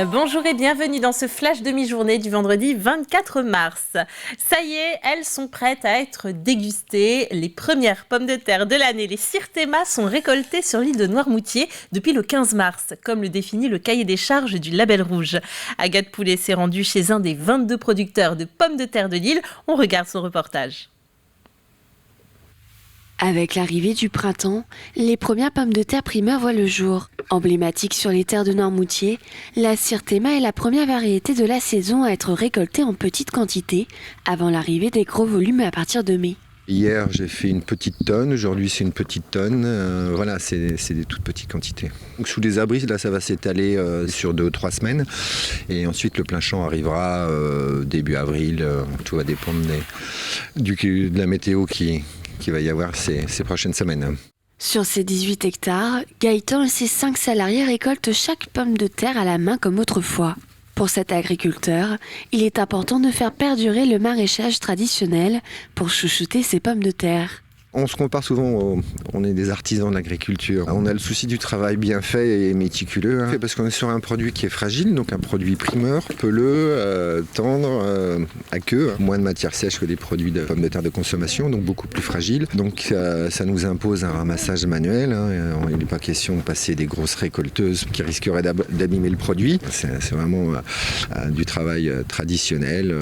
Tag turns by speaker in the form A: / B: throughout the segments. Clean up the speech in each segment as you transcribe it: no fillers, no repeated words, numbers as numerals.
A: Bonjour et bienvenue dans ce flash demi-journée du vendredi 24 mars. Ça y est, elles sont prêtes à être dégustées. Les premières pommes de terre de l'année, les Sirtema, sont récoltées sur l'île de Noirmoutier depuis le 15 mars, comme le définit le cahier des charges du Label Rouge. Agathe Poulet s'est rendue chez un des 22 producteurs de pommes de terre de l'île. On regarde son reportage.
B: Avec l'arrivée du printemps, les premières pommes de terre primeurs voient le jour. Emblématique sur les terres de Noirmoutier, la Sirtema est la première variété de la saison à être récoltée en petite quantité, avant l'arrivée des gros volumes à partir de mai.
C: Hier, j'ai fait une petite tonne. Aujourd'hui, c'est une petite tonne. Voilà, c'est des toutes petites quantités. Donc, sous les abris, là, ça va s'étaler sur 2-3 semaines. Et ensuite, le plein champ arrivera début avril. Tout va dépendre de la météo qui va y avoir ces prochaines semaines.
B: Sur ces 18 hectares, Gaëtan et ses 5 salariés récoltent chaque pomme de terre à la main comme autrefois. Pour cet agriculteur, il est important de faire perdurer le maraîchage traditionnel pour chouchouter ses pommes de terre.
C: On se compare souvent, on est des artisans de l'agriculture. On a le souci du travail bien fait et méticuleux, parce qu'on est sur un produit qui est fragile, donc un produit primeur, peleux, tendre, à queue. Moins de matière sèche que les produits de pommes de terre de consommation, donc beaucoup plus fragile. Donc ça nous impose un ramassage manuel. Il n'est pas question de passer des grosses récolteuses qui risqueraient d'abîmer le produit. C'est vraiment du travail traditionnel.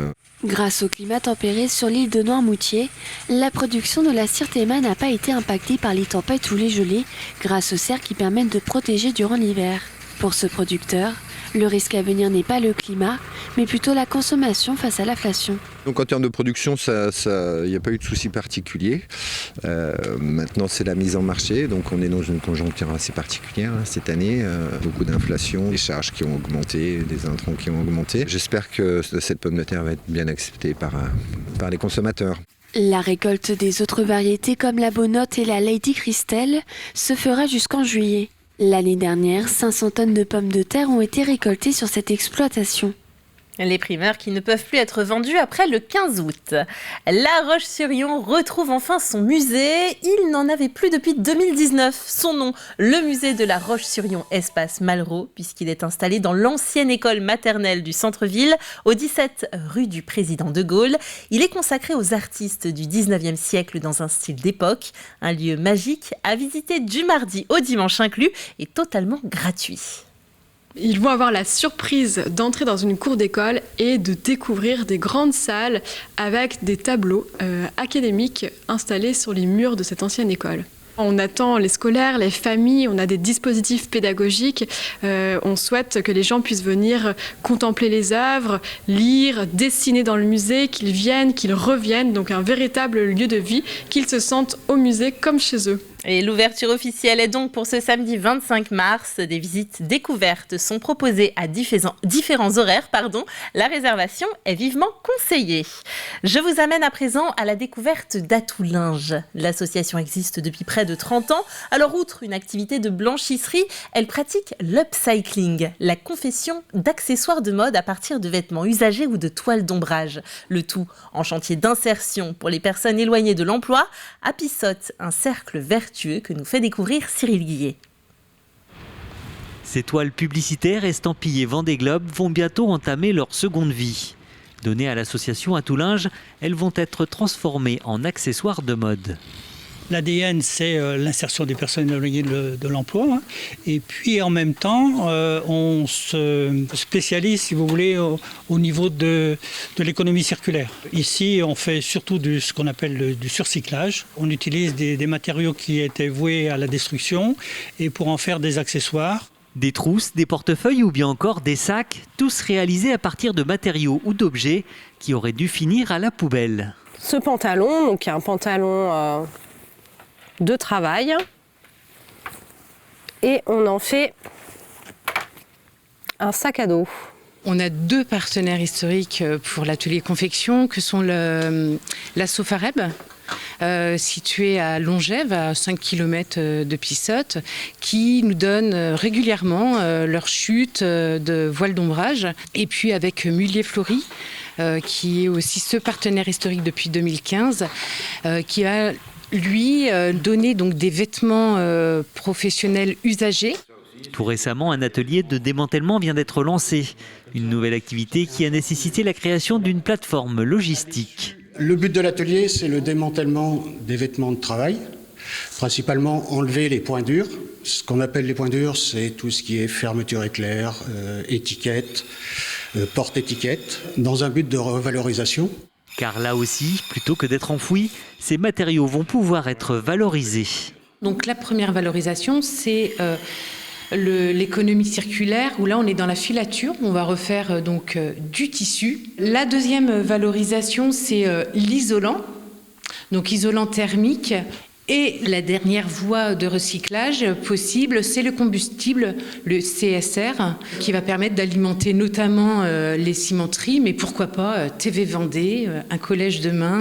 B: Grâce au climat tempéré sur l'île de Noirmoutier, la production de la Sirtema n'a pas été impactée par les tempêtes ou les gelées grâce aux serres qui permettent de protéger durant l'hiver. Pour ce producteur, le risque à venir n'est pas le climat, mais plutôt la consommation face à l'inflation.
C: Donc en termes de production, il n'y a pas eu de souci particulier. Maintenant, c'est la mise en marché. Donc on est dans une conjoncture assez particulière cette année. Beaucoup d'inflation, des charges qui ont augmenté, des intrants qui ont augmenté. J'espère que cette pomme de terre va être bien acceptée par les consommateurs.
B: La récolte des autres variétés comme la Bonote et la Lady Christelle se fera jusqu'en juillet. L'année dernière, 500 tonnes de pommes de terre ont été récoltées sur cette exploitation.
A: Les primeurs qui ne peuvent plus être vendus après le 15 août. La Roche-sur-Yon retrouve enfin son musée. Il n'en avait plus depuis 2019. Son nom, le musée de la Roche-sur-Yon Espace Malraux, puisqu'il est installé dans l'ancienne école maternelle du centre-ville, au 17 rue du Président de Gaulle. Il est consacré aux artistes du 19e siècle dans un style d'époque. Un lieu magique à visiter du mardi au dimanche inclus et totalement gratuit.
D: Ils vont avoir la surprise d'entrer dans une cour d'école et de découvrir des grandes salles avec des tableaux académiques installés sur les murs de cette ancienne école. On attend les scolaires, les familles, on a des dispositifs pédagogiques. On souhaite que les gens puissent venir contempler les œuvres, lire, dessiner dans le musée, qu'ils viennent, qu'ils reviennent. Donc un véritable lieu de vie, qu'ils se sentent au musée comme chez eux.
A: Et l'ouverture officielle est donc pour ce samedi 25 mars. Des visites découvertes sont proposées à différents horaires. La réservation est vivement conseillée. Je vous amène à présent à la découverte d'Atout Linge. L'association existe depuis près de 30 ans. Alors, outre une activité de blanchisserie, elle pratique l'upcycling, la confection d'accessoires de mode à partir de vêtements usagés ou de toiles d'ombrage. Le tout en chantier d'insertion pour les personnes éloignées de l'emploi. À Pissotte, un cercle vertueux que nous fait découvrir Cyril Guillet.
E: Ces toiles publicitaires estampillées Vendée Globe vont bientôt entamer leur seconde vie. Données à l'association Atout Linge, elles vont être transformées en accessoires de mode.
F: L'ADN, c'est l'insertion des personnes éloignées de l'emploi. Et puis, en même temps, on se spécialise, si vous voulez, au niveau de l'économie circulaire. Ici, on fait surtout ce qu'on appelle du surcyclage. On utilise des matériaux qui étaient voués à la destruction et pour en faire des accessoires.
E: Des trousses, des portefeuilles ou bien encore des sacs, tous réalisés à partir de matériaux ou d'objets qui auraient dû finir à la poubelle.
G: Ce pantalon, donc un pantalon de travail, et on en fait un sac à dos.
H: On a 2 partenaires historiques pour l'atelier confection, que sont la Sofareb, située à Longève, à 5 km de Pissotte, qui nous donnent régulièrement leurs chutes de voiles d'ombrage. Et puis avec Mullier Fleury, qui est aussi ce partenaire historique depuis 2015, qui a lui donné donc des vêtements professionnels usagés
E: Tout récemment, un atelier de démantèlement vient d'être lancé. Une nouvelle activité qui a nécessité la création d'une plateforme logistique.
I: Le but de l'atelier, c'est le démantèlement des vêtements de travail, principalement enlever les points durs. Ce qu'on appelle les points durs, c'est tout ce qui est fermeture éclair, étiquette, porte-étiquette, dans un but de revalorisation.
E: Car là aussi, plutôt que d'être enfouis, ces matériaux vont pouvoir être valorisés.
H: Donc la première valorisation, c'est l'économie circulaire, où là on est dans la filature, on va refaire donc du tissu. La deuxième valorisation, c'est l'isolant, donc isolant thermique. Et la dernière voie de recyclage possible, c'est le combustible, le CSR, qui va permettre d'alimenter notamment les cimenteries, mais pourquoi pas TV Vendée, un collège demain,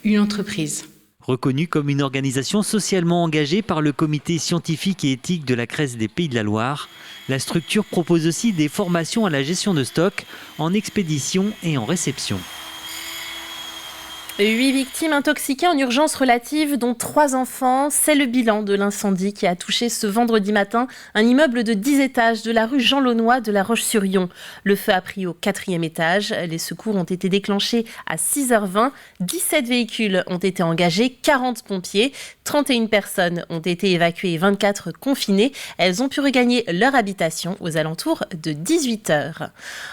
H: une entreprise.
E: Reconnue comme une organisation socialement engagée par le comité scientifique et éthique de la Crèce des Pays de la Loire, la structure propose aussi des formations à la gestion de stock en expédition et en réception.
A: 8 victimes intoxiquées en urgence relative, dont 3 enfants. C'est le bilan de l'incendie qui a touché ce vendredi matin un immeuble de 10 étages de la rue Jean Launois de La Roche-sur-Yon. Le feu a pris au 4e étage. Les secours ont été déclenchés à 6h20. 17 véhicules ont été engagés, 40 pompiers. 31 personnes ont été évacuées et 24 confinées. Elles ont pu regagner leur habitation aux alentours de 18h.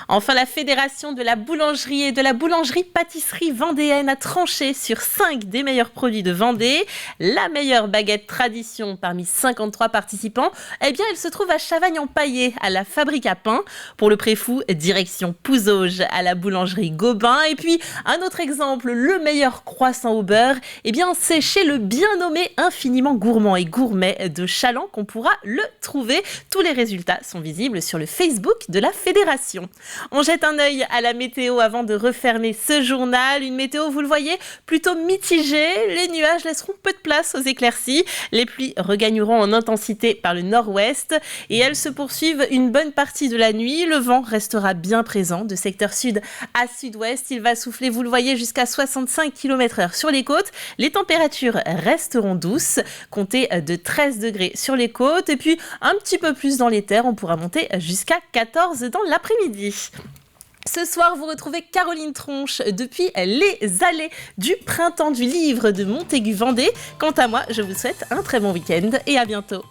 A: Enfin, la Fédération de la boulangerie et de la boulangerie-pâtisserie vendéenne a tranché sur 5 des meilleurs produits de Vendée. La meilleure baguette tradition parmi 53 participants, eh bien, elle se trouve à Chavagne-en-Paillé, à la Fabrique à pain. Pour le Préfou, direction Pouzauges, à la boulangerie Gobin. Et puis, un autre exemple, le meilleur croissant au beurre, eh bien, c'est chez le bien nommé Infiniment Gourmand et Gourmet de Chaland qu'on pourra le trouver. Tous les résultats sont visibles sur le Facebook de la Fédération. On jette un œil à la météo avant de refermer ce journal. Une météo, vous le voyez, plutôt mitigée. Les nuages laisseront peu de place aux éclaircies. Les pluies regagneront en intensité par le nord-ouest et elles se poursuivent une bonne partie de la nuit. Le vent restera bien présent de secteur sud à sud-ouest. Il va souffler, vous le voyez, jusqu'à 65 km/h sur les côtes. Les températures resteront douces. Comptez de 13 degrés sur les côtes et puis un petit peu plus dans les terres. On pourra monter jusqu'à 14 dans l'après-midi. Ce soir, vous retrouvez Caroline Tronche depuis les allées du printemps du livre de Montaigu-Vendée. Quant à moi, je vous souhaite un très bon week-end et à bientôt.